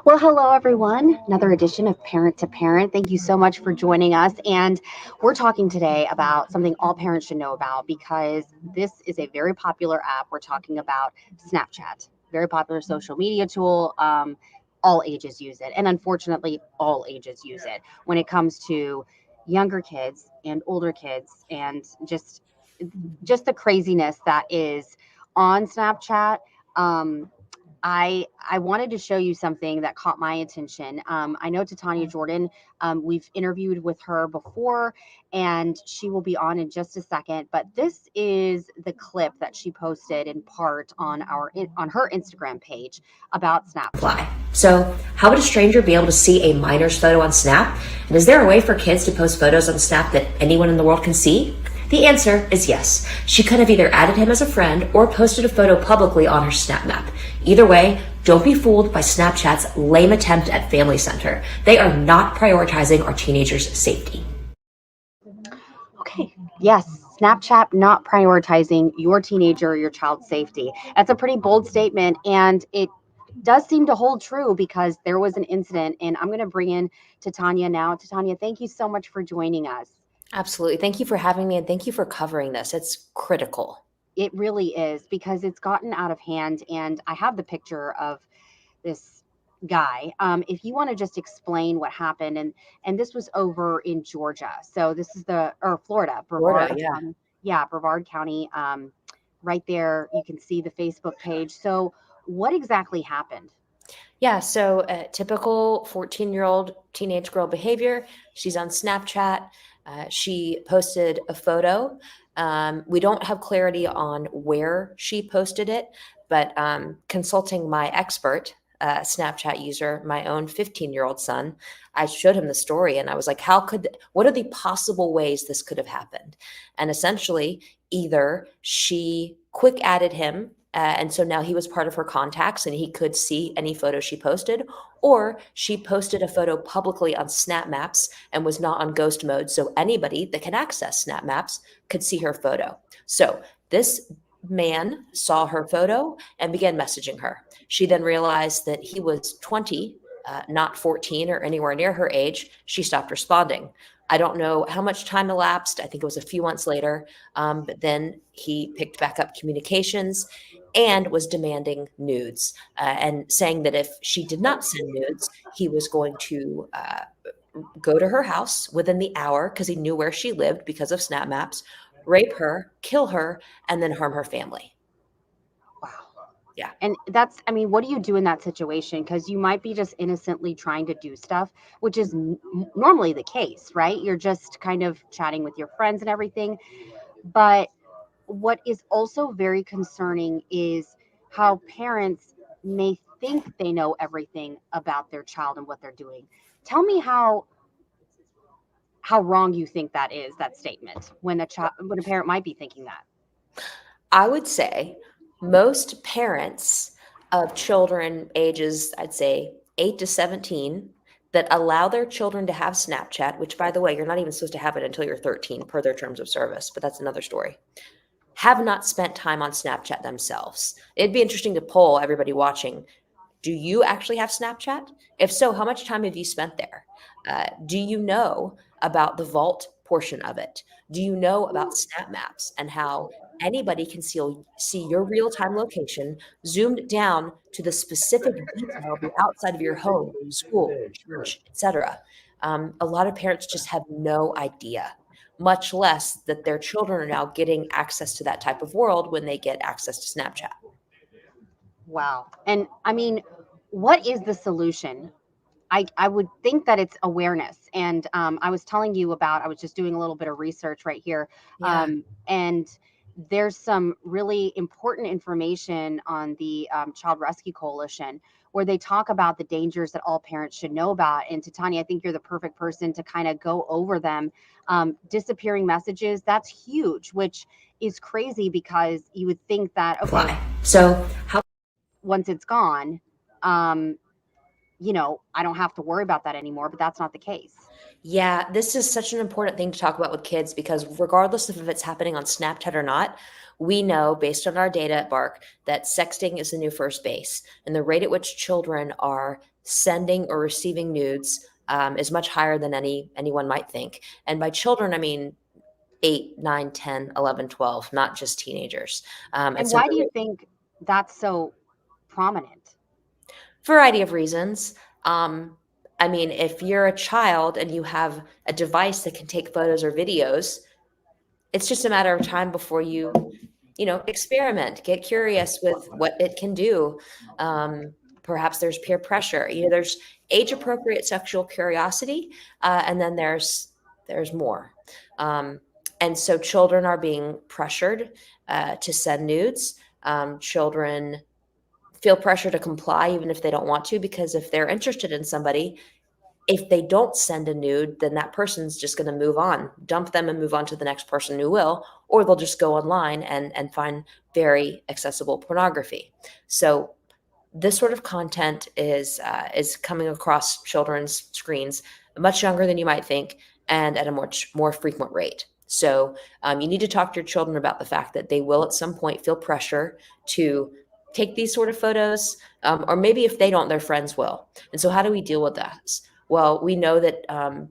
Well, hello, everyone. Another edition of Parent to Parent. Thank you so much for joining us. And we're talking today about something all parents should know about because this is a very popular app. We're talking about Snapchat, very popular social media tool. All ages use it. And unfortunately, all ages use it when it comes to younger kids and older kids and just the craziness that is on Snapchat. Um, I wanted to show you something that caught my attention. I know Titania Jordan. We've interviewed with her before, and she will be on in just a second. But this is the clip that she posted in part on on her Instagram page about Snapchat. So, how would a stranger be able to see a minor's photo on Snap? And is there a way for kids to post photos on Snap that anyone in the world can see? The answer is yes. She could have either added him as a friend or posted a photo publicly on her Snap Map. Either way, don't be fooled by Snapchat's lame attempt at Family Center. They are not prioritizing our teenagers' safety. Okay. Yes, Snapchat not prioritizing your teenager or your child's safety. That's a pretty bold statement, and it does seem to hold true because there was an incident. And I'm going to bring in Titania now. Titania, thank you so much for joining us. Absolutely. Thank you for having me and thank you for covering this. It's critical. It really is because it's gotten out of hand, and I have the picture of this guy. If you want to just explain what happened, and this was over in Georgia, so this is the or Florida, Florida, Brevard yeah. County, yeah, Brevard County. Right there, you can see the Facebook page. So, what exactly happened? Yeah, so typical 14-year-old teenage girl behavior. She's on Snapchat. She posted a photo. We don't have clarity on where she posted it, but consulting my expert, Snapchat user, my own 15-year-old son, I showed him the story and I was like, what are the possible ways this could have happened? And essentially, either she quick added him and so now he was part of her contacts and he could see any photo she posted, or she posted a photo publicly on Snap Maps and was not on ghost mode. So anybody that can access Snap Maps could see her photo. So this man saw her photo and began messaging her. She then realized that he was 20, not 14 or anywhere near her age. She stopped responding. I don't know how much time elapsed. I think it was a few months later. But then he picked back up communications and was demanding nudes and saying that if she did not send nudes, he was going to go to her house within the hour because he knew where she lived because of Snap Maps, rape her, kill her, and then harm her family. Wow. Yeah. And that's, I mean, what do you do in that situation? Because you might be just innocently trying to do stuff, which is normally the case, right? You're just kind of chatting with your friends and everything. But what is also very concerning is how parents may think they know everything about their child and what they're doing. Tell me how wrong you think that is, that statement, when a parent might be thinking that. I would say most parents of children ages, I'd say 8 to 17, that allow their children to have Snapchat, which, by the way, you're not even supposed to have it until you're 13 per their terms of service, but that's another story, have not spent time on Snapchat themselves. It'd be interesting to poll everybody watching. Do you actually have Snapchat? If so, how much time have you spent there? Do you know about the vault portion of it? Do you know about Snap Maps and how anybody can see your real-time location zoomed down to the specific detail of the outside of your home, school, church, etc.? A lot of parents just have no idea, much less that their children are now getting access to that type of world when they get access to Snapchat. Wow. And I mean, what is the solution? I would think that it's awareness. And I was telling you about, I was just doing a little bit of research right here. Yeah. And there's some really important information on the Child Rescue Coalition where they talk about the dangers that all parents should know about. And Titania, I think you're the perfect person to kind of go over them. Disappearing messages, that's huge, which is crazy because you would think that, okay, So how once it's gone, I don't have to worry about that anymore, but that's not the case. Yeah, this is such an important thing to talk about with kids because regardless of if it's happening on Snapchat or not, we know based on our data at Bark that sexting is the new first base. And the rate at which children are sending or receiving nudes is much higher than anyone might think. And by children, I mean 8, 9, 10, 11, 12, not just teenagers. And And so why do you the think that's so prominent? variety of reasons. Um, I mean, if you're a child and you have a device that can take photos or videos, it's just a matter of time before you experiment, get curious with what it can do. Perhaps there's peer pressure. There's age appropriate sexual curiosity, and then there's more. Um, and so children are being pressured to send nudes. Children feel pressure to comply even if they don't want to, because if they're interested in somebody, if they don't send a nude, then that person's just going to move on, dump them and move on to the next person who will, or they'll just go online and find very accessible pornography. So this sort of content is coming across children's screens much younger than you might think, and at a much more frequent rate. So you need to talk to your children about the fact that they will at some point feel pressure to take these sort of photos, or maybe if they don't, their friends will. And so, how do we deal with that? Well, we know that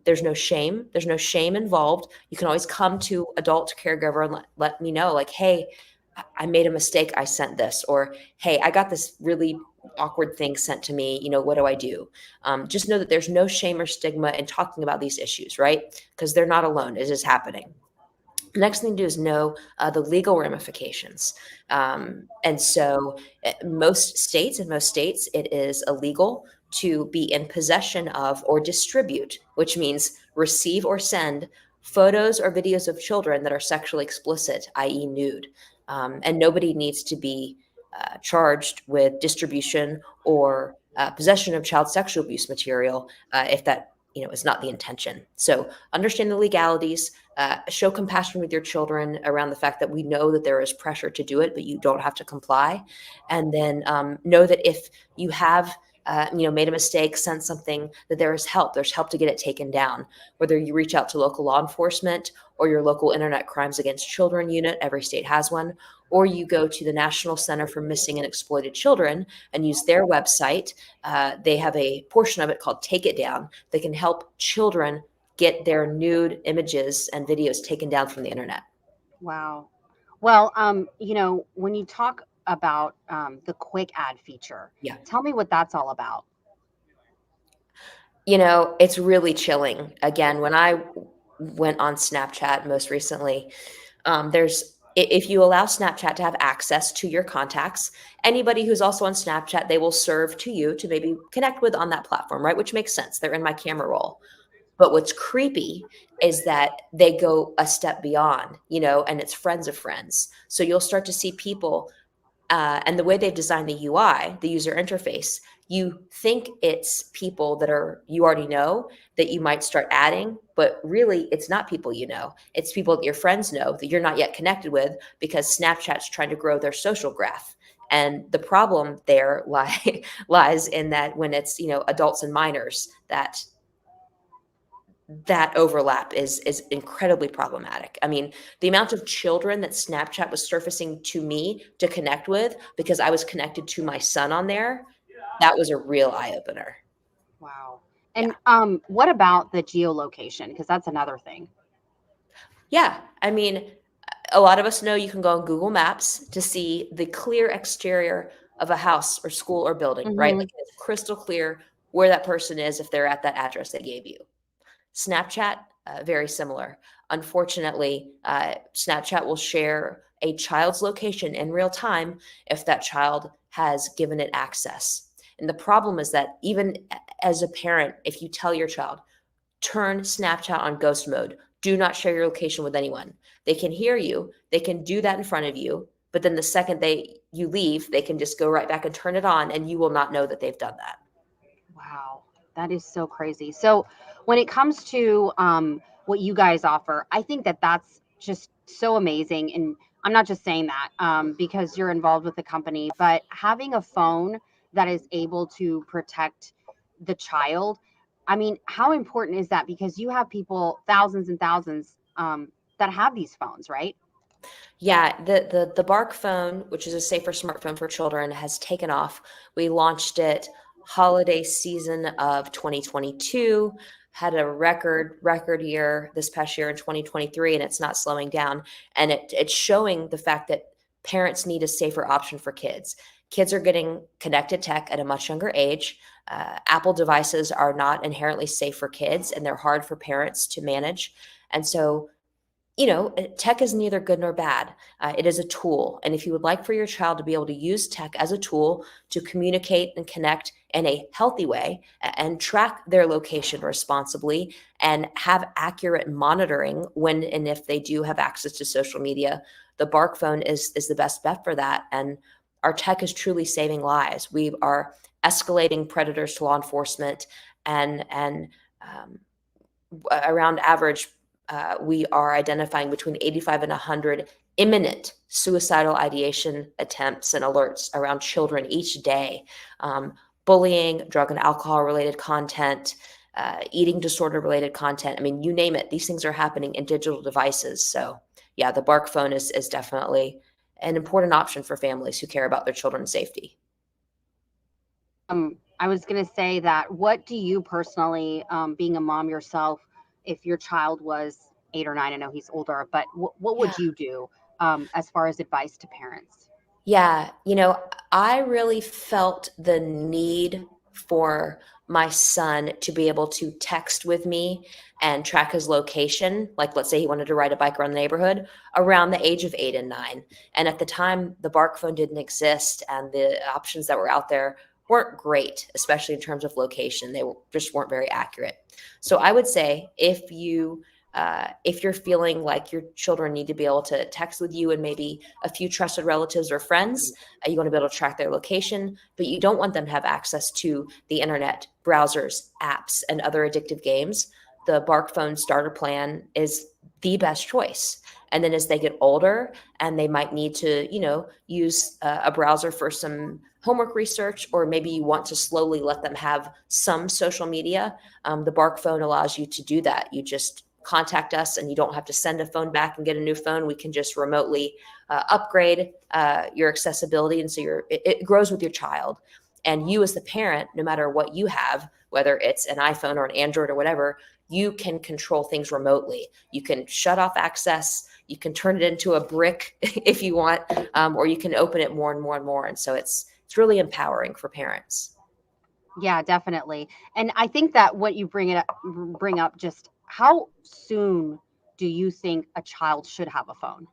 there's no shame. There's no shame involved. You can always come to adult caregiver and let me know, like, hey, I made a mistake. I sent this, or hey, I got this really awkward thing sent to me. What do I do? Just know that there's no shame or stigma in talking about these issues, right? Because they're not alone. It is happening. The next thing to do is know the legal ramifications. And so, in most states, it is illegal to be in possession of or distribute, which means receive or send photos or videos of children that are sexually explicit, i.e., nude. And nobody needs to be charged with distribution or possession of child sexual abuse material if that is not the intention. So understand the legalities, show compassion with your children around the fact that we know that there is pressure to do it, but you don't have to comply. And then know that if you have made a mistake, sent something, that there is help. There's help to get it taken down. Whether you reach out to local law enforcement or your local Internet Crimes Against Children unit, every state has one, or you go to the National Center for Missing and Exploited Children and use their website. They have a portion of it called Take It Down that can help children get their nude images and videos taken down from the internet. Wow. Well, when you talk about the quick ad feature, Yeah. tell me what that's all about. It's really chilling. Again, when I went on Snapchat most recently, if you allow Snapchat to have access to your contacts, anybody who's also on Snapchat, they will serve to you to maybe connect with on that platform, right? Which makes sense. They're in my camera roll. But what's creepy is that they go a step beyond, and it's friends of friends. So you'll start to see people, and the way they've designed the UI, the user interface, you think it's people that you already know that you might start adding, but really it's not people you know. It's people that your friends know that you're not yet connected with because Snapchat's trying to grow their social graph. And the problem there lies in that when it's adults and minors, that overlap is incredibly problematic. I mean, the amount of children that Snapchat was surfacing to me to connect with because I was connected to my son on there, that was a real eye opener. Wow. Yeah. And what about the geolocation? Because that's another thing. Yeah. I mean, a lot of us know you can go on Google Maps to see the clear exterior of a house or school or building, right? Hmm. Like it's crystal clear where that person is if they're at that address they gave you. Snapchat, very similar. Unfortunately, Snapchat will share a child's location in real time if that child has given it access. And the problem is that even as a parent, if you tell your child, turn Snapchat on ghost mode, do not share your location with anyone. They can hear you, they can do that in front of you, but then the second you leave, they can just go right back and turn it on, and you will not know that they've done that. Wow, that is so crazy. So, when it comes to what you guys offer, I think that that's just so amazing. And I'm not just saying that because you're involved with the company, but having a phone that is able to protect the child, I mean, how important is that? Because you have people, thousands and thousands, that have these phones, right? Yeah, the Bark phone, which is a safer smartphone for children, has taken off. We launched it holiday season of 2022, had a record year this past year in 2023, and it's not slowing down. And it's showing the fact that parents need a safer option for kids. Kids are getting connected tech at a much younger age. Apple devices are not inherently safe for kids, and they're hard for parents to manage. And so tech is neither good nor bad. It is a tool. And if you would like for your child to be able to use tech as a tool to communicate and connect in a healthy way and track their location responsibly and have accurate monitoring when and if they do have access to social media, the Bark phone is the best bet for that. And our tech is truly saving lives. We are escalating predators to law enforcement and um, around average, we are identifying between 85 and 100 imminent suicidal ideation attempts and alerts around children each day. Bullying, drug and alcohol related content, eating disorder related content. I mean, you name it, these things are happening in digital devices. So, yeah, the Bark phone is definitely an important option for families who care about their children's safety. I was going to say that what do you personally, being a mom yourself, if your child was 8 or 9, I know he's older, but what Yeah. would you do as far as advice to parents? Yeah, I really felt the need for my son to be able to text with me and track his location. Like, let's say he wanted to ride a bike around the neighborhood around the age of 8 and 9. And at the time, the Bark phone didn't exist, and the options that were out there weren't great, especially in terms of location. Just weren't very accurate. So I would say if you're feeling like your children need to be able to text with you and maybe a few trusted relatives or friends, you want to be able to track their location, but you don't want them to have access to the internet, browsers, apps, and other addictive games, the Bark phone starter plan is the best choice. And then as they get older and they might need to, use a browser for some homework research, or maybe you want to slowly let them have some social media, the Bark phone allows you to do that. You just contact us and you don't have to send a phone back and get a new phone. We can just remotely upgrade your accessibility. And so it grows with your child. And you as the parent, no matter what you have, whether it's an iPhone or an Android or whatever, you can control things remotely. You can shut off access. You can turn it into a brick if you want, or you can open it more and more and more. And so it's really empowering for parents. Yeah, definitely. And I think that what you bring up, just how soon do you think a child should have a phone?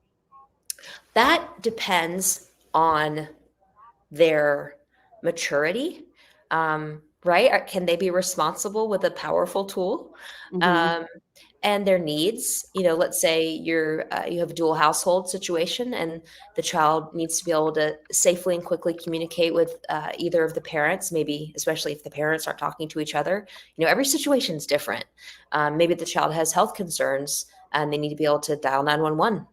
That depends on their maturity, right? Can they be responsible with a powerful tool? Hmm. Um, and their needs. Let's say you have a dual household situation, and the child needs to be able to safely and quickly communicate with either of the parents. Maybe, especially if the parents aren't talking to each other. Every situation is different. Maybe the child has health concerns, and they need to be able to dial 911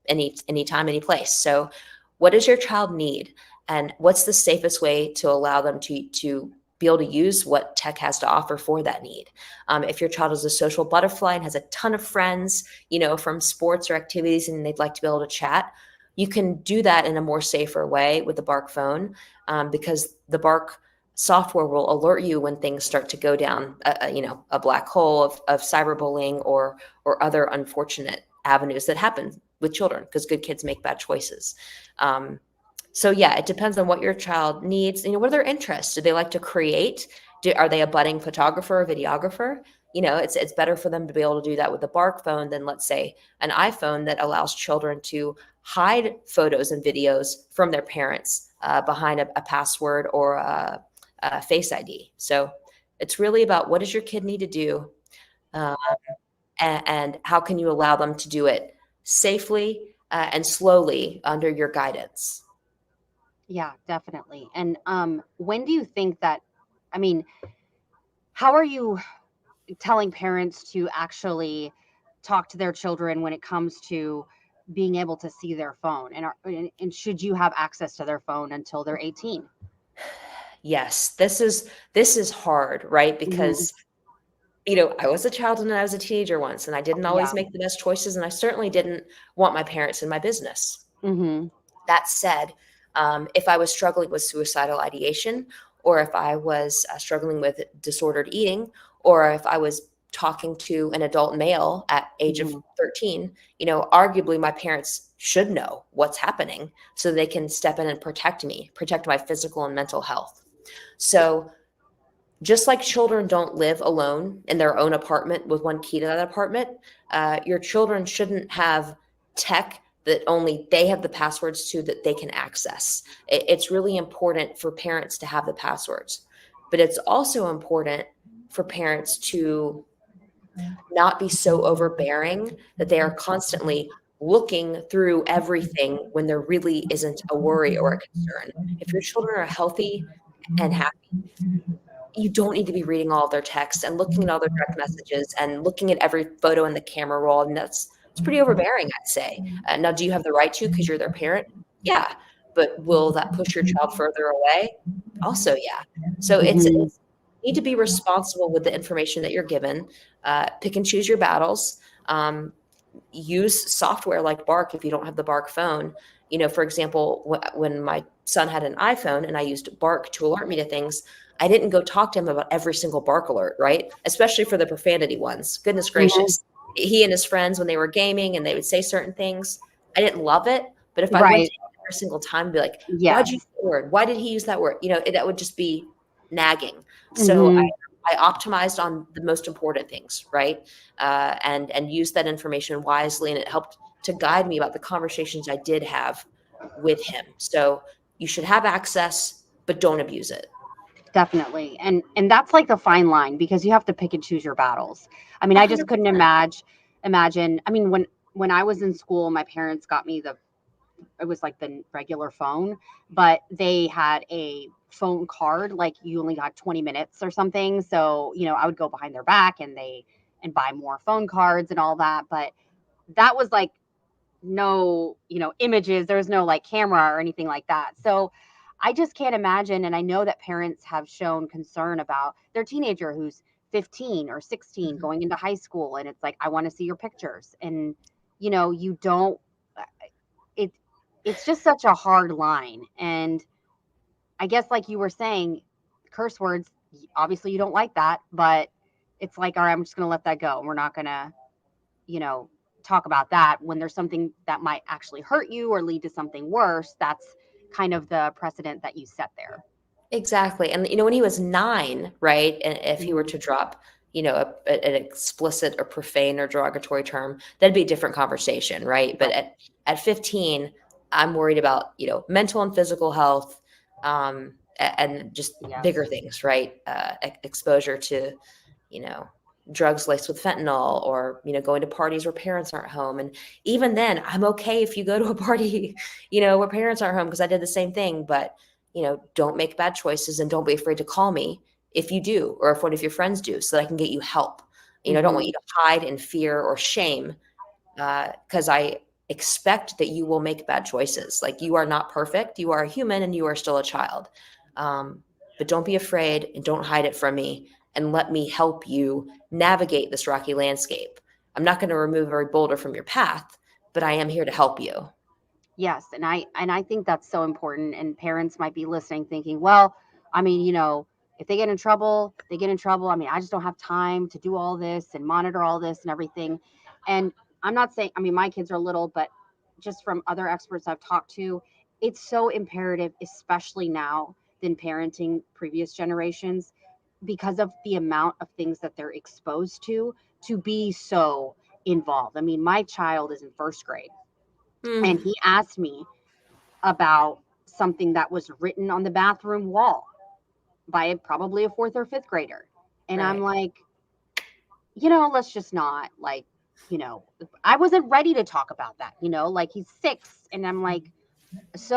anytime, any place. So, what does your child need? And what's the safest way to allow them to be able to use what tech has to offer for that need? If your child is a social butterfly and has a ton of friends, from sports or activities, and they'd like to be able to chat, you can do that in a more safer way with the Bark phone, because the Bark software will alert you when things start to go down, a black hole of cyberbullying or other unfortunate avenues that happen with children, because good kids make bad choices. So yeah, it depends on what your child needs. What are their interests? Do they like to create? Are they a budding photographer or videographer? It's better for them to be able to do that with a Bark phone than, let's say, an iPhone that allows children to hide photos and videos from their parents behind a password or a Face ID. So it's really about, what does your kid need to do, uh, and how can you allow them to do it safely and slowly under your guidance. Yeah, definitely. And when do you think that, I mean, how are you telling parents to actually talk to their children when it comes to being able to see their phone, and should you have access to their phone until they're 18? Yes, this is hard, right? Hmm. Because I was a child and I was a teenager once, and I didn't always Yeah. make the best choices, and I certainly didn't want my parents in my business. Mm-hmm. That said, if I was struggling with suicidal ideation, or if I was struggling with disordered eating, or if I was talking to an adult male at age of Mm-hmm. 13, arguably my parents should know what's happening so they can step in and protect me, protect my physical and mental health. So just like children don't live alone in their own apartment with one key to that apartment, your children shouldn't have tech that only they have the passwords to that they can access. It's really important for parents to have the passwords, but it's also important for parents to not be so overbearing that they are constantly looking through everything when there really isn't a worry or a concern. If your children are healthy and happy, you don't need to be reading all of their texts and looking at all their direct messages and looking at every photo in the camera roll. And that's it's pretty overbearing, I'd say. Now, do you have the right to because you're their parent? Yeah. But will that push your child further away? Also, yeah. So Mm-hmm. it's you need to be responsible with the information that you're given. Pick and choose your battles. Use software like Bark if you don't have the Bark phone. For example, when my son had an iPhone and I used Bark to alert me to things, I didn't go talk to him about every single Bark alert, right? Especially for the profanity ones. Goodness Mm-hmm. gracious. He and his friends, when they were gaming and they would say certain things, I didn't love it. But if I went to Right. him every single time and be like, why'd you use Yes. that word? Why did he use that word? That would just be nagging. So Mm-hmm. I optimized on the most important things, right? And used that information wisely, and it helped to guide me about the conversations I did have with him. So you should have access, but don't abuse it. Definitely. And that's like the fine line because you have to pick and choose your battles. I mean, A I just hundred couldn't percent. imagine. I mean, when I was in school, my parents got me the it was like the regular phone, but they had a phone card like you only got 20 minutes or something. So, I would go behind their back and buy more phone cards and all that, but that was like no, images. There was no like camera or anything like that. So I just can't imagine. And I know that parents have shown concern about their teenager who's 15 or 16 Mhm. going into high school. And it's like, I want to see your pictures. And, you don't, it, it's just such a hard line. And I guess, like you were saying, curse words, obviously you don't like that, but it's like, all right, I'm just going to let that go. And we're not going to, you know, talk about that when there's something that might actually hurt you or lead to something worse. That's kind of the precedent that you set there. Exactly. And when he was 9, right? And if he were Mhm. to drop, an explicit or profane or derogatory term, that'd be a different conversation, right? But Right. at 15, I'm worried about, mental and physical health, and just bigger Yes. things, right? Exposure to, you know, drugs laced with fentanyl, or, going to parties where parents aren't home. And even then, I'm okay if you go to a party, where parents aren't home, because I did the same thing. But don't make bad choices, and don't be afraid to call me if you do, or if one of your friends do, so that I can get you help. I don't want Hmm. you to hide in fear or shame, because I expect that you will make bad choices. Like, you are not perfect. You are a human and you are still a child. But don't be afraid, and don't hide it from me, and let me help you navigate this rocky landscape. I'm not going to remove every boulder from your path, but I am here to help you. Yes, and I think that's so important. And parents might be listening, thinking, well, I mean, if they get in trouble, they get in trouble. I mean, I just don't have time to do all this and monitor all this and everything. And I'm not saying, I mean, my kids are little, but just from other experts I've talked to, it's so imperative, especially now than parenting previous generations, because of the amount of things that they're exposed to be so involved. I mean, my child is in first grade and Mm, he asked me about something that was written on the bathroom wall by probably a fourth or fifth grader. And I'm right. like, let's just not like, you know, I wasn't ready to talk about that, like he's 6. And I'm like, this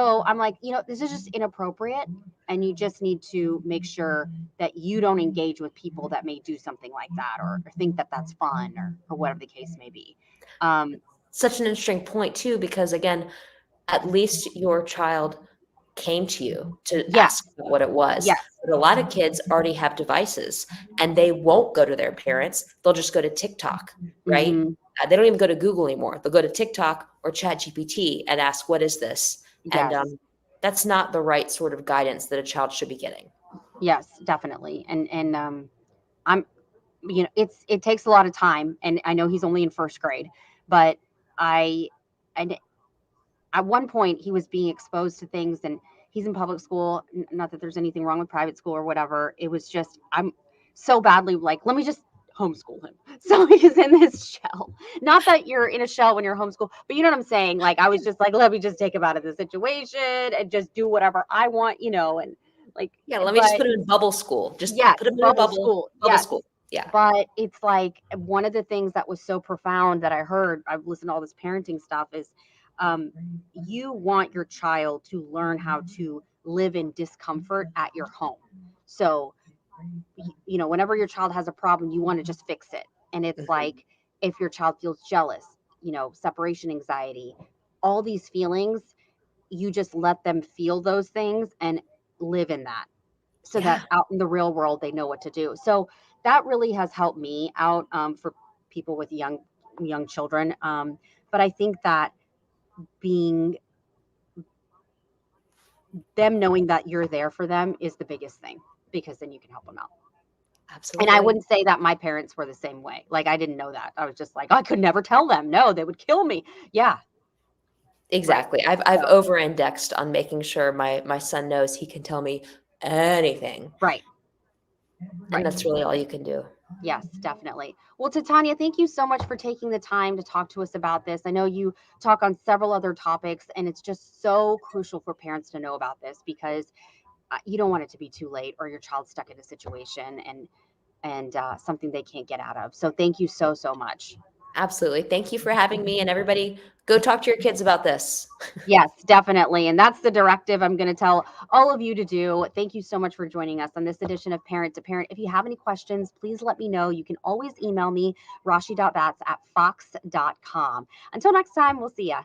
is just inappropriate. And you just need to make sure that you don't engage with people that may do something like that or think that that's fun or whatever the case may be. Um, Such an interesting point too, because again, at least your child came to you to Yes. ask what it was. Yes. But a lot of kids already have devices and they won't go to their parents. They'll just go to TikTok, right? Hmm. They don't even go to Google anymore. They'll go to TikTok or ChatGPT and ask, what is this? And Yes. that's not the right sort of guidance that a child should be getting. Yes, definitely. And I'm, it takes a lot of time, and I know he's only in first grade, but I, and at one point he was being exposed to things, and he's in public school. Not that there's anything wrong with private school or whatever. It was just, I'm so badly like, let me just homeschool him. So he's in this shell. Not that you're in a shell when you're homeschooled, but you know what I'm saying? Like, I was just like, let me just take him out of the situation and just do whatever I want, and like, Yeah, let me just but put him in bubble school. Just yes, put him in a bubble bubble, school. bubble Yes. school. Yeah. But it's like one of the things that was so profound that I heard, I've listened to all this parenting stuff, is um, you want your child to learn how to live in discomfort at your home. So, whenever your child has a problem, you want to just fix it. And it's Mhm. like if your child feels jealous, separation anxiety, all these feelings, you just let them feel those things and live in that, so that Yeah, out in the real world they know what to do. So that really has helped me out, for people with young children. But I think that being them knowing that you're there for them is the biggest thing, because then you can help them out. And I absolutely. wouldn't say that my parents were the same way. Like, I didn't know that. I was just like, I could never tell them. No, they would kill me. Yeah, right. Exactly. I've So, over-indexed on making sure my son knows he can tell me anything, right, and right. that's really all you can do. Yes, definitely. Well, Titania, thank you so much for taking the time to talk to us about this. I know you talk on several other topics, and it's just so crucial for parents to know about this, because you don't want it to be too late, or your child stuck in a situation and something they can't get out of. So thank you so, so much. Absolutely. Thank you for having me, and everybody go talk to your kids about this. Yes, definitely. And that's the directive I'm going to tell all of you to do. Thank you so much for joining us on this edition of Parent to Parent. If you have any questions, please let me know. You can always email me, rashi.bats@fox.com. Until next time, we'll see ya.